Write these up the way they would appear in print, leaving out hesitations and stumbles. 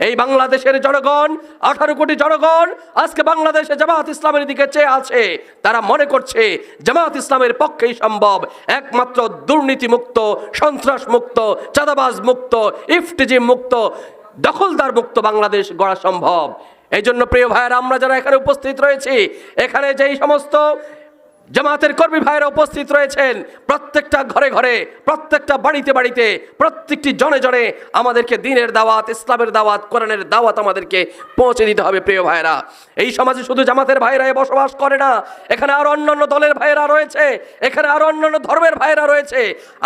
এই বাংলাদেশের জনগণ 18 কোটি জনগণ আজকে বাংলাদেশে জামাত ইসলামের দিকে চেয়ে আছে। তারা মনে করছে জামাত ইসলামের পক্ষেই সম্ভব একমাত্র দুর্নীতি মুক্ত, সন্ত্রাস মুক্ত, চাঁদাবাজ মুক্ত, ইফটিজিম মুক্ত, দখলদার মুক্ত বাংলাদেশ গড়া সম্ভব। এই জন্য প্রিয় ভাইয়েরা, আমরা যারা এখানে উপস্থিত রয়েছি, এখানে যেই সমস্ত জামাতের কর্মী ভাইয়েরা উপস্থিত রয়েছেন, প্রত্যেকটা ঘরে ঘরে, প্রত্যেকটা বাড়িতে বাড়িতে, প্রত্যেকটি জনে জনে আমাদেরকে দ্বীনের দাওয়াত, ইসলামের দাওয়াত, কোরআনের দাওয়াত আমাদেরকে পৌঁছে দিতে হবে। প্রিয় ভাইয়েরা, এই সমাজে শুধু জামাতের ভাইয়েরা বসবাস করে না, এখানে আরো অন্যান্য দলের ভাইয়েরা রয়েছে, এখানে আরো অন্যান্য ধর্মের ভাইয়েরা রয়েছে।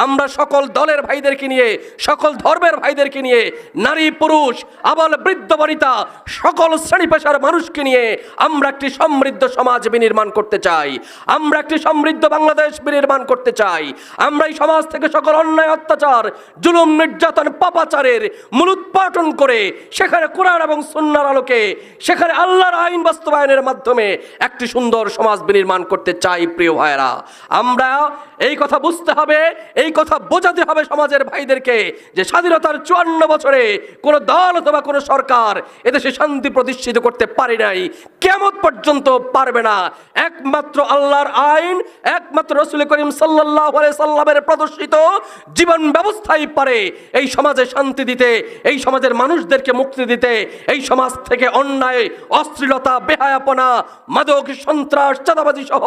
আমরা সকল দলের ভাইদেরকে নিয়ে, সকল ধর্মের ভাইদেরকে নিয়ে, নারী পুরুষ আবাল বৃদ্ধ বনিতা সকল শ্রেণী পেশার মানুষকে নিয়ে আমরা একটি সমৃদ্ধ সমাজ বিনির্মাণ করতে চাই। আমরা একটি সমৃদ্ধ বাংলাদেশ বিনির্মাণ করতে চাই। আমরা এই সমাজ থেকে সকল অন্যায়, অত্যাচার, জুলুম, নির্যাতন, পাপাচারের মূলোৎপাটন করে সেখানে কোরআন এবং সুন্নাহর আলোকে, সেখানে আল্লাহর আইন বাস্তবায়নের মাধ্যমে একটি সুন্দর সমাজ বিনির্মাণ করতে চাই। প্রিয় ভাইয়েরা, আমরা এই কথা বুঝতে হবে, এই কথা বোঝাতে হবে সমাজের ভাইদেরকে যে স্বাধীনতার 54 বছরে কোন দল অথবা কোন সরকার এদেশে শান্তি প্রতিষ্ঠিত করতে পারে নাই, কিয়ামত পর্যন্ত পারবে না। একমাত্র আল্লাহর আইন, একমাত্র রাসূল করিম সাল্লাল্লাহু আলাইহি সাল্লামের প্রদর্শিত জীবন ব্যবস্থাই পারে এই সমাজে শান্তি দিতে, এই সমাজের মানুষদেরকে মুক্তি দিতে, এই সমাজ থেকে অন্যায়, অশ্লীলতা, বেহায়াপনা, মাদক, সন্ত্রাস, চাঁদাবাজি সহ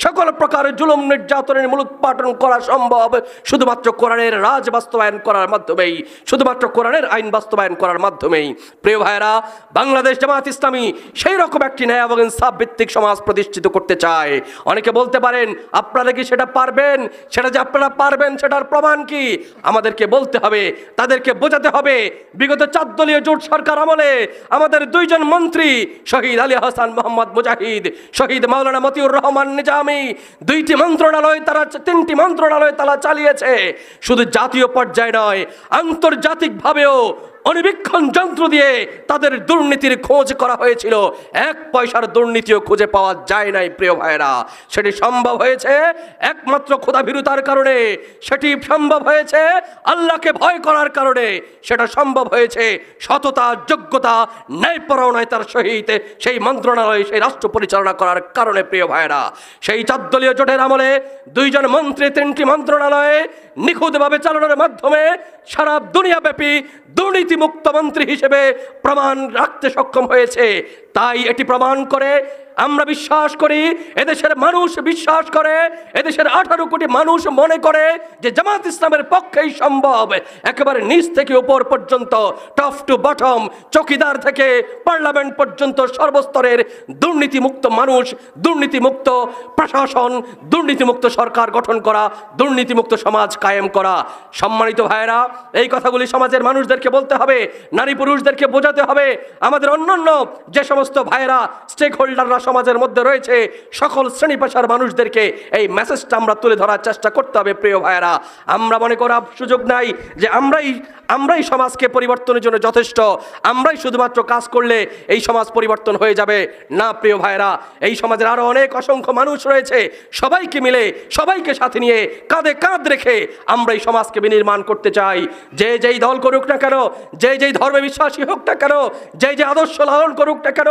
সকল প্রকার জুলুম নির্যাতনের মূলোৎপাটন করা সম্ভব শুধুমাত্র কোরআনের রাজ বাস্তবায়ন করার মাধ্যমেই, শুধুমাত্র কোরআনের আইন বাস্তবায়ন করার মাধ্যমেই। প্রিয় ভাইয়েরা, বাংলাদেশ জামাত ইসলামী সেই রকম একটি ন্যায় এবং ইনসাফ ভিত্তিক সমাজ প্রতিষ্ঠিত করতে চায়। অনেকে বলতে পারেন, আপনারা কি সেটা পারবেন? সেটা যে আপনারা পারবেন সেটার প্রমাণ কি? আমাদেরকে বলতে হবে, তাদেরকে বোঝাতে হবে। বিগত 4 দলীয় জোট সরকার আমলে আমাদের 2 জন মন্ত্রী, শহীদ আলী হাসান মোহাম্মদ মুজাহিদ, শহীদ মাওলানা মতিউর রহমান নিজামী, 2টি মন্ত্রণালয়, তারা 3টি মন্ত্রণালয় তারা চালিয়েছে। শুধু জাতীয় পর্যায়ে নয়, আন্তর্জাতিকভাবেও অণুবীক্ষণ যন্ত্র দিয়ে তাদের দুর্নীতির খোঁজ করা হয়েছিল। 1 পয়সার দুর্নীতিও খুঁজে পাওয়া যায় নাই। প্রিয় ভাইয়েরা, সেটি সম্ভব হয়েছে একমাত্র খোদাভীরুতার কারণে, সেটি সম্ভব হয়েছে আল্লাহকে ভয় করার কারণে, সেটা সম্ভব হয়েছে সততা, যোগ্যতা, ন্যায়পরায়ণতার সহিত সেই মন্ত্রণালয়, সেই রাষ্ট্র পরিচালনা করার কারণে। প্রিয় ভাইয়েরা, সেই 4 দলীয় জোটের আমলে 2 জন মন্ত্রী 3টি মন্ত্রণালয়ে নিখুঁতভাবে চালানোর মাধ্যমে সারা দুনিয়াব্যাপী দুর্নীতি মুক্ত মন্ত্রী হিসেবে প্রমাণ রাখতে সক্ষম হয়েছে। তাই এটি প্রমাণ করে আমরা বিশ্বাস করি, এদেশের মানুষ বিশ্বাস করে, এদেশের 18 কোটি মানুষ মনে করে যে জামাত ইসলামের পক্ষেই সম্ভব একেবারে নিচ থেকে উপর পর্যন্ত, টপ টু বটম, চৌকিদার থেকে পার্লামেন্ট পর্যন্ত সর্বস্তরের দুর্নীতিমুক্ত মানুষ, দুর্নীতিমুক্ত প্রশাসন, দুর্নীতিমুক্ত সরকার গঠন করা, দুর্নীতিমুক্ত সমাজ কায়েম করা। সম্মানিত ভাইয়েরা, এই কথাগুলি সমাজের মানুষদেরকে বলতে হবে, নারী পুরুষদেরকে বোঝাতে হবে। আমাদের অন্যান্য যে সমস্ত ভাইয়েরা, স্টেক হোল্ডাররা সমাজের মধ্যে রয়েছে, সকল শ্রেণী পেশার মানুষদেরকে এই মেসেজটা আমরা তুলে ধরার চেষ্টা করতে হবে। প্রিয় ভাইয়েরা, আমরা মনে করার সুযোগ নাই যে আমরাই সমাজকে পরিবর্তনের জন্য যথেষ্ট, আমরাই শুধুমাত্র কাজ করলে এই সমাজ পরিবর্তন হয়ে যাবে। না প্রিয় ভাইয়েরা, এই সমাজের আরো অনেক অসংখ্য মানুষ রয়েছে। সবাইকে মিলে, সবাইকে সাথে নিয়ে, কাঁধে কাঁধ রেখে আমরা এই সমাজকে বিনির্মাণ করতে চাই। যে যেই দল করুক না কেন, যে যেই ধর্মে বিশ্বাসী হোক না কেন, যে যে আদর্শ লালন করুক না কেন,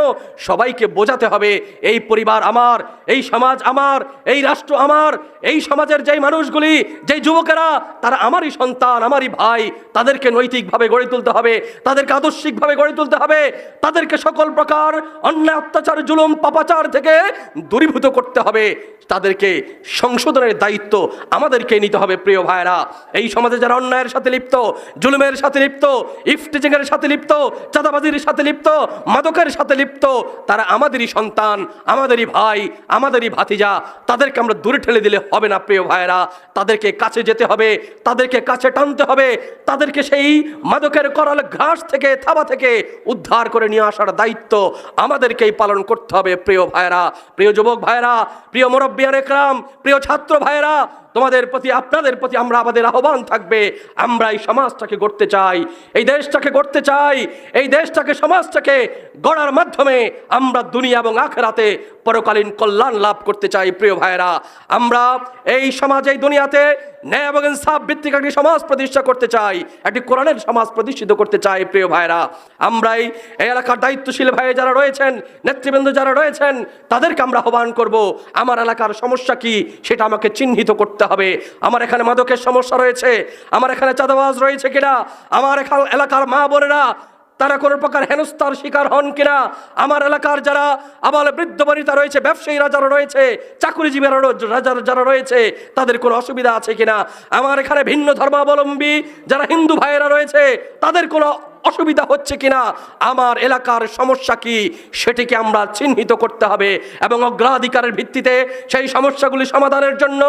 সবাইকে বোঝাতে হবে এই পরিবার আমার, এই সমাজ আমার, এই রাষ্ট্র আমার। এই সমাজের যেই মানুষগুলি, যেই যুবকেরা, তারা আমারই সন্তান, আমারই ভাই। তাদেরকে নৈতিকভাবে গড়ে তুলতে হবে, তাদেরকে আদর্শিকভাবে গড়ে তুলতে হবে, তাদেরকে সকল প্রকার অন্যায়, অত্যাচার, জুলুম, পাপাচার থেকে দূরীভূত করতে হবে। তাদেরকে সংশোধনের দায়িত্ব আমাদেরকে নিতে হবে। প্রিয় ভাইয়েরা, এই সমাজে যারা অন্যায়ের সাথে লিপ্ত, জুলুমের সাথে লিপ্ত, ইফটিজিংয়ের সাথে লিপ্ত, চাঁদাবাজির সাথে লিপ্ত, মাদকের সাথে লিপ্ত, তারা আমাদেরই সন্তান, আমাদেরই ভাই, আমাদেরই ভাতিজা। তাদেরকে আমরা দূরে ঠেলে দিলে হবে না। প্রিয় ভাইয়েরা, তাদেরকে কাছে যেতে হবে, তাদেরকে কাছে টানতে হবে, তাদেরকে সেই মাদকের করাল ঘাস থেকে, থাবা থেকে উদ্ধার করে নিয়ে আসার দায়িত্ব আমাদেরকেই পালন করতে হবে। প্রিয় ভাইয়েরা, প্রিয় যুবক ভাইয়েরা, প্রিয় মুরব্বিয়ান একরাম, প্রিয় ছাত্র ভাইয়েরা, তোমাদের প্রতি, আপনাদের প্রতি আমাদের আহ্বান থাকবে, আমরা এই সমাজটাকে গড়তে চাই, এই দেশটাকে গড়তে চাই। এই দেশটাকে, সমাজটাকে গড়ার মাধ্যমে আমরা দুনিয়া এবং আখিরাতে পরকালীন কল্যাণ লাভ করতে চাই। প্রিয় ভাইয়েরা, আমরা এই সমাজে, এই দুনিয়াতে ন্যায় এবং ইনসাফ ভিত্তিক একটি সমাজ প্রতিষ্ঠা করতে চাই, একটি কোরআনের সমাজ প্রতিষ্ঠিত করতে চাই। প্রিয় ভাইয়েরা, আমরাই এই এলাকার দায়িত্বশীল ভাই যারা রয়েছেন, নেতৃবৃন্দ যারা রয়েছেন, তাদেরকে আমরা আহ্বান করব, আমার এলাকার সমস্যা কি সেটা আমাকে চিহ্নিত করতে হবে। আমার এখানে মাদকের সমস্যা রয়েছে, আমার এখানে চাঁদাবাজ রয়েছে কিনা, আমার এলাকার মা বোনেরা তারা কোনো প্রকার হেনস্থার শিকার হন কিনা, আমার এলাকার যারা আবাল বৃদ্ধ বনিতা রয়েছে, ব্যবসায়ীরা যারা রয়েছে, চাকরিজীবীরা যারা রয়েছে, তাদের কোনো অসুবিধা আছে কিনা, আমার এখানে ভিন্ন ধর্মাবলম্বী যারা হিন্দু ভাইয়েরা রয়েছে, তাদের কোনো অসুবিধা হচ্ছে কিনা, আমার এলাকার সমস্যা কি সেটিকে আমরা চিহ্নিত করতে হবে এবং অগ্রাধিকারের ভিত্তিতে সেই সমস্যাগুলি সমাধানের জন্য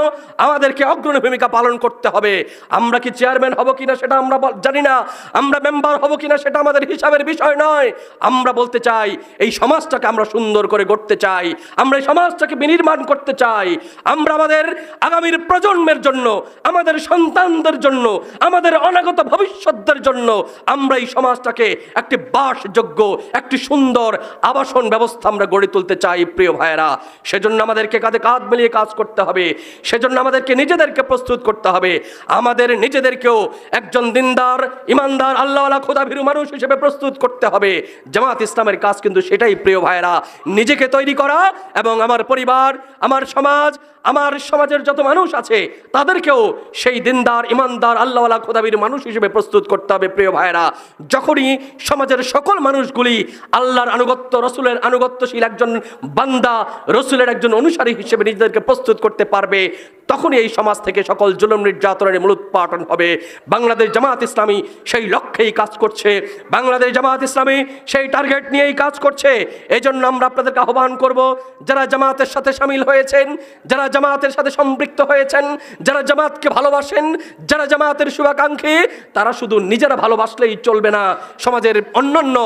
আমাদেরকে অগ্রণী ভূমিকা পালন করতে হবে। আমরা কি চেয়ারম্যান হব কিনা সেটা আমরা জানি না, আমরা মেম্বার হব কিনা সেটা আমাদের হিসাবের বিষয় নয়। আমরা বলতে চাই এই সমাজটাকে আমরা সুন্দর করে গড়তে চাই, আমরা এই সমাজটাকে বিনির্মাণ করতে চাই। আমরা আমাদের আগামীর প্রজন্মের জন্য, আমাদের সন্তানদের জন্য, আমাদের অনাগত ভবিষ্যতের জন্য আমরা এই সমাজটাকে একটি বাসযোগ্য, একটি সুন্দর আবাসন ব্যবস্থা আমরা গড়ে তুলতে চাই। প্রিয় ভাইয়েরা, সেজন্য আমাদেরকে কাঁধে কাঁধ মিলিয়ে কাজ করতে হবে, সেজন্য আমাদেরকে নিজেদেরকে প্রস্তুত করতে হবে, আমাদের নিজেদেরকেও একজন দিনদার, ইমানদার, আল্লাহওয়ালা, খোদাভীরু মানুষ হিসেবে প্রস্তুত করতে হবে। জামাত ইসলামের কাজ কিন্তু সেটাই। প্রিয় ভাইয়েরা, নিজেকে তৈরি করা এবং আমার পরিবার, আমার সমাজ, আমার সমাজের যত মানুষ আছে তাদেরকেও সেই দিনদার, ইমানদার, আল্লাহওয়ালা, খোদাভীরু মানুষ হিসেবে প্রস্তুত করতে হবে। প্রিয় ভাইয়েরা, যখনই সমাজের সকল মানুষগুলি আল্লাহর আনুগত্য, রসুলের আনুগত্যশীল একজন বান্দা, রসুলের একজন অনুসারী হিসেবে নিজেদেরকে প্রস্তুত করতে পারবে, তখনই এই সমাজ থেকে সকল জুলুম নির্যাতনের মূলোৎপাটন হবে। বাংলাদেশ জামাত ইসলামী সেই লক্ষ্যেই কাজ করছে, বাংলাদেশ জামাত ইসলামী সেই টার্গেট নিয়েই কাজ করছে। এই জন্য আমরা আপনাদেরকে আহ্বান করব, যারা জামাতের সাথে সামিল হয়েছেন, যারা জামাতের সাথে সম্পৃক্ত হয়েছেন, যারা জামাতকে ভালোবাসেন, যারা জামাতের শুভাকাঙ্ক্ষী, তারা শুধু নিজেরা ভালোবাসলেই চলবে না, সমাজের অন্যান্য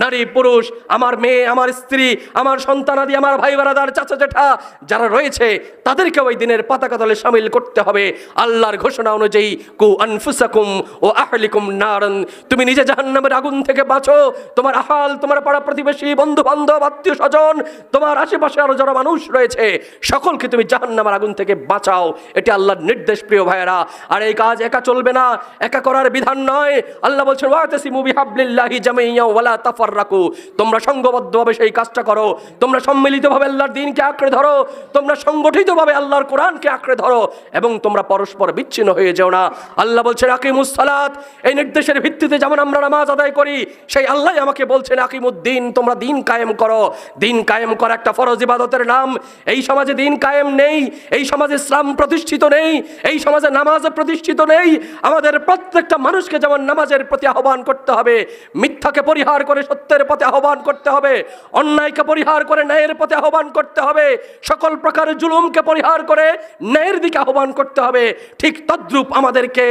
নারী পুরুষ, আমার মেয়ে, আমার স্ত্রী, আমার সন্তানাদি, আমার ভাই বারাদার, চাচা জেঠা যারা রয়েছে, তাদেরকে ওই দিনের পতাকা দলে সামিল করতে হবে। আল্লাহর ঘোষণা অনুযায়ী, কু আনফুসাকুম ও আহলিকুম নারান, তুমি নিজে জাহান্নামের আগুন থেকে বাঁচো, তোমার আহাল, তোমার পাড়া প্রতিবেশী, বন্ধু বান্ধব, আত্মীয় স্বজন, তোমার আশেপাশে আরো যারা মানুষ রয়েছে, সকলকে তুমি জাহান্নামের আগুন থেকে বাঁচাও। এটি আল্লাহর নির্দেশ। প্রিয় ভাইয়েরা, আর এই কাজ একা চলবে না, একা করার বিধান নয়। আল্লাহ বলছেন, ওয়াতাসিমু বিহাবলিল্লাহি জামিআন ওয়ালা তাফাররাকু, তোমরা সংঘবদ্ধভাবে সেই কাজটা করো, তোমরা সম্মিলিতভাবে আল্লাহর দ্বীনকে আঁকড়ে ধরো, তোমরা সংগঠিতভাবে আল্লাহর কোরআনকে আঁকড়ে ধরো এবং তোমরা পরস্পর বিচ্ছিন্ন হয়ে যেও না। আল্লাহ বলছেন, আকিমুস সালাত, এই নির্দেশের ভিত্তিতে যেমন আমরা নামাজ আদায় করি, সেই আল্লাহ আমাকে বলছেন, আকিমুদ্দিন, তোমরা দিন কায়েম করো। দিন কায়েম করা একটা ফরজ ইবাদতের নাম। এই সমাজে দিন কায়েম নেই, এই সমাজে ইসলাম প্রতিষ্ঠিত নেই, এই সমাজে নামাজ প্রতিষ্ঠিত নেই। আমাদের প্রত্যেকটা মানুষকে যেমন নামাজের প্রতি আহ্বান করতে হবে, মিথ্যাকে পরিহার করে সত্যের পথে আহ্বান করতে হবে, অন্যায়কে পরিহার করে ন্যায়ের পথে আহ্বান করতে হবে, সকল প্রকার জুলুমকে পরিহার করে ন্যায়ের দিকে আহ্বান করতে হবে, ঠিক তদ্রূপ আমাদেরকে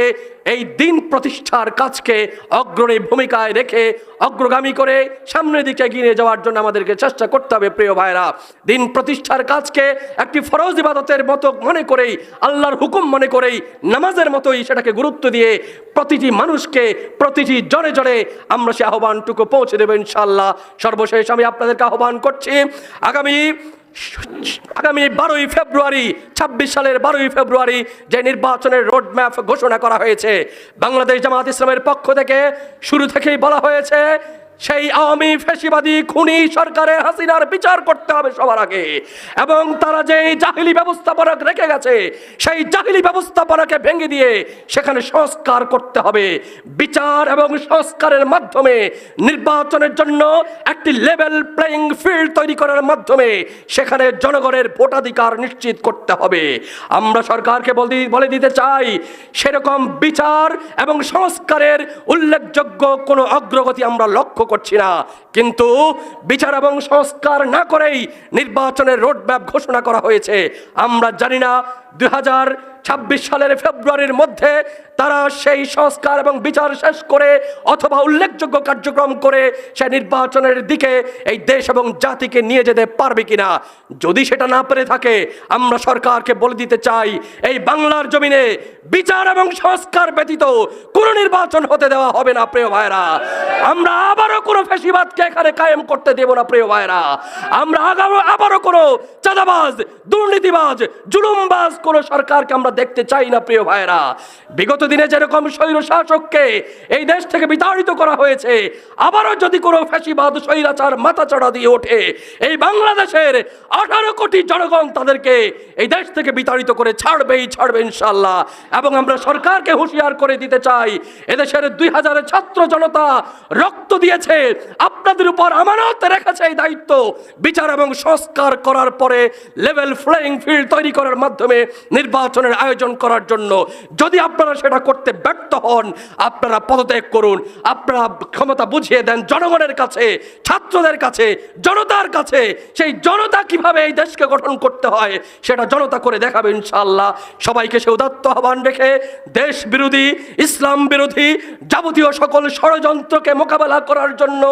এই দিন প্রতিষ্ঠার কাজকে অগ্রণী ভূমিকায় রেখে অগ্রগামী করে সামনের দিকে এগিয়ে যাওয়ার জন্য আমাদেরকে চেষ্টা করতে হবে। প্রিয় ভাইরা, দিন প্রতিষ্ঠার কাজকে একটি ফরজ ইবাদতের মতো মনে করেই, আল্লাহর হুকুম মনে করেই, নামাজের মতোই সেটাকে গুরুত্ব দিয়ে প্রতিটি মানুষকে, প্রতিটি জনে জনে আমরা সে আহ্বানটুকু পৌঁছে দেব ইনশাআল্লাহ। সর্বশেষ আমি আপনাদেরকে আহ্বান করছি, আগামী 12ই ফেব্রুয়ারি, 26 সালের 12ই ফেব্রুয়ারি যে নির্বাচনের রোডম্যাপ ঘোষণা করা হয়েছে, বাংলাদেশ জামাত ইসলামের পক্ষ থেকে শুরু থেকেই বলা হয়েছে, সেই আওয়ামী ফ্যাসিবাদী খুনি সরকারের হাসিনার বিচার করতে হবে সবার আগে, এবং তারা যে জাহিলি ব্যবস্থাপনা রেখে গেছে, সেই জাহিলি ব্যবস্থাপনাকে ভেঙে দিয়ে সেখানে সংস্কার করতে হবে। বিচার এবং সংস্কারের মাধ্যমে নির্বাচনের জন্য একটি লেভেল প্লেইং ফিল্ড তৈরি করার মাধ্যমে সেখানে জনগণের ভোটাধিকার নিশ্চিত করতে হবে। আমরা সরকারকে বলে দিতে চাই, সেরকম বিচার এবং সংস্কারের উল্লেখযোগ্য কোনো অগ্রগতি আমরা লক্ষ্য করছি না, কিন্তু বিচার এবং সংস্কার না করেই নির্বাচনের রোডম্যাপ ঘোষণা করা হয়েছে। আমরা জানি না 26 সালের ফেব্রুয়ারির মধ্যে তারা সেই সংস্কার এবং বিচার শেষ করে অথবা উল্লেখযোগ্য কার্যক্রম করে সে নির্বাচনের দিকে এই দেশ এবং জাতিকে নিয়ে যেতে পারবে কিনা। যদি সেটা না পেরে থাকে, আমরা সরকারকে বলে দিতে চাই, এই বাংলার জমিনে বিচার এবং সংস্কার ব্যতীত কোনো নির্বাচন হতে দেওয়া হবে না প্রিয় ভাইরা। আমরা আবারও কোনো ফ্যাসিবাদকে এখানে কায়েম করতে দেব না প্রিয় ভাইরা। আমরা আবারও কোনো চাঁদাবাজ, দুর্নীতিবাজ, জুলুমবাজ কোনো সরকারকে আমরা দেখতে চাই না প্রিয় ভাইরা। বিগত দিনে যেরকম স্বৈর শাসককে এই দেশ থেকে বিতাড়িত করা হয়েছে, আবারও যদি কোনো ফ্যাসিবাদ স্বৈরাচার মাথাচাড়া দিয়ে ওঠে, এই বাংলাদেশের 18 কোটি জনগণ তাদেরকে এই দেশ থেকে বিতাড়িত করে ছাড়বে ইনশাআল্লাহ। এবং আমরা সরকারকে হুঁশিয়ার করে দিতে চাই, এদেশের 2000 ছাত্র জনতা রক্ত দিয়েছে, আপনাদের উপর আমানত রেখেছে এই দায়িত্ব বিচার এবং সংস্কার করার পরে লেভেল ফ্লাইং ফিল্ড তৈরি করার মাধ্যমে নির্বাচনের আয়োজন করার জন্য। যদি আপনারা সেটা করতে ব্যর্থ হন, আপনারা পদত্যাগ করুন। আপনারা ক্ষমতা বুঝিয়ে দেন জনগণের কাছে, ছাত্রদের কাছে, জনতার কাছে। সেই জনতা কিভাবে এই দেশকে গঠন করতে হয় সেটা জনতা করে দেখাবে ইনশাআল্লাহ। সবাইকে সে উদাত্ত আহ্বান রেখে দেশ বিরোধী, ইসলাম বিরোধী যাবতীয় সকল ষড়যন্ত্রকে মোকাবেলা করার জন্য,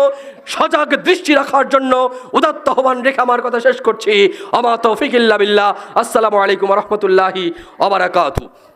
সজাগ দৃষ্টি রাখার জন্য উদাত্ত আহ্বান রেখে আমার কথা শেষ করছি। আমা তৌফিক ইল্লা বিল্লাহ। আসসালামু আলাইকুম ওয়া রাহমাতুল্লাহি ওয়া বারাকাতুহু।